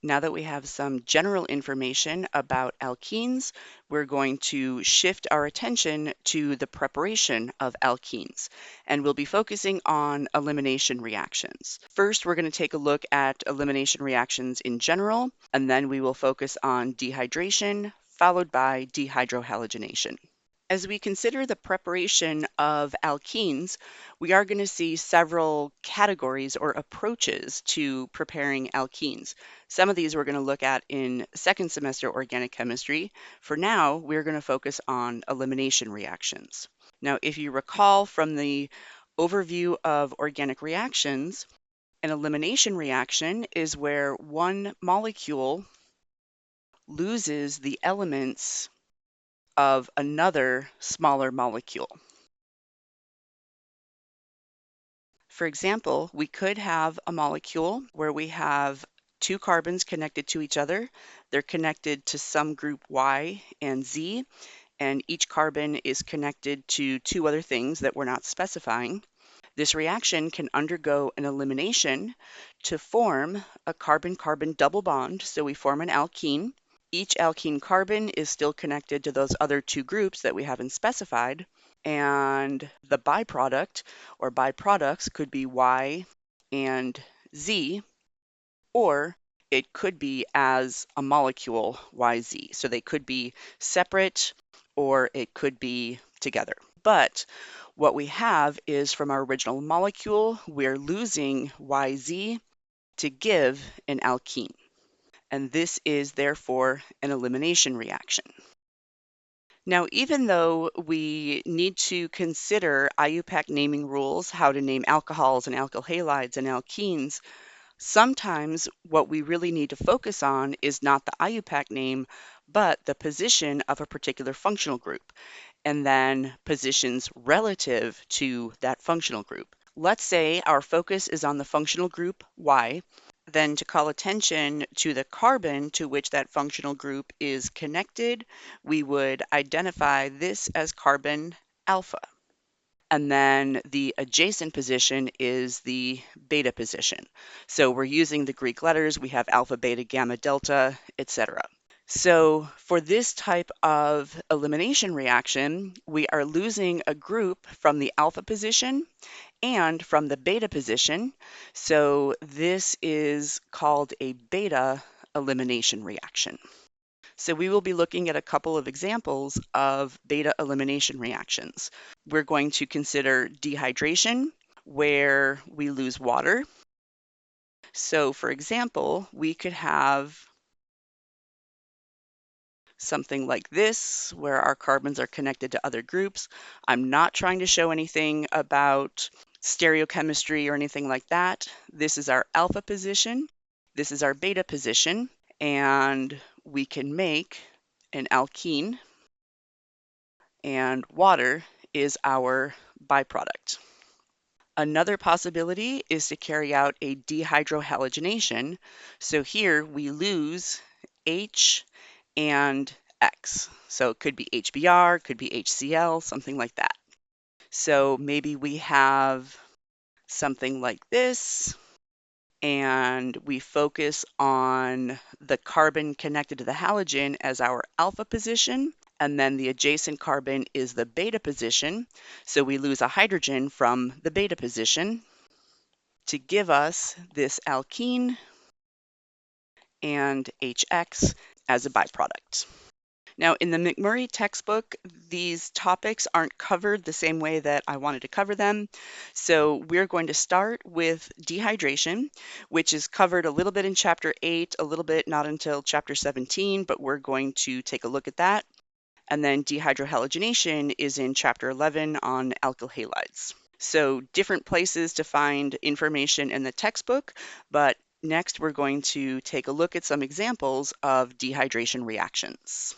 Now that we have some general information about alkenes, we're going to shift our attention to the preparation of alkenes, and we'll be focusing on elimination reactions. First, we're going to take a look at elimination reactions in general, and then we will focus on dehydration, followed by dehydrohalogenation. As we consider the preparation of alkenes, we are going to see several categories or approaches to preparing alkenes. Some of these we're going to look at in second semester organic chemistry. For now, we're going to focus on elimination reactions. Now, if you recall from the overview of organic reactions, an elimination reaction is where one molecule loses the elements of another smaller molecule. For example, we could have a molecule where we have two carbons connected to each other. They're connected to some group Y and Z, and each carbon is connected to two other things that we're not specifying. This reaction can undergo an elimination to form a carbon-carbon double bond, so we form an alkene. Each alkene carbon is still connected to those other two groups that we haven't specified, and the byproduct or byproducts could be Y and Z, or it could be as a molecule YZ. So they could be separate or it could be together. But what we have is from our original molecule, we're losing YZ to give an alkene. And this is therefore an elimination reaction. Now, even though we need to consider IUPAC naming rules, how to name alcohols and alkyl halides and alkenes, sometimes what we really need to focus on is not the IUPAC name, but the position of a particular functional group, and then positions relative to that functional group. Let's say our focus is on the functional group Y, then to call attention to the carbon to which that functional group is connected, we would identify this as carbon alpha. And then the adjacent position is the beta position. So we're using the Greek letters, we have alpha, beta, gamma, delta, etc. So for this type of elimination reaction, we are losing a group from the alpha position and from the beta position. So this is called a beta elimination reaction. So we will be looking at a couple of examples of beta elimination reactions. We're going to consider dehydration, where we lose water. So for example, we could have something like this, where our carbons are connected to other groups. I'm not trying to show anything about stereochemistry or anything like that. This is our alpha position. This is our beta position, and we can make an alkene, and water is our byproduct. Another possibility is to carry out a dehydrohalogenation. So here we lose H and X. So it could be HBr, could be HCl, something like that. So maybe we have something like this, and we focus on the carbon connected to the halogen as our alpha position, and then the adjacent carbon is the beta position. So we lose a hydrogen from the beta position to give us this alkene and HX as a byproduct. Now, in the McMurray textbook, these topics aren't covered the same way that I wanted to cover them. So we're going to start with dehydration, which is covered a little bit in chapter 8, a little bit not until chapter 17, but we're going to take a look at that. And then dehydrohalogenation is in chapter 11 on alkyl halides. So different places to find information in the textbook, but next we're going to take a look at some examples of dehydration reactions.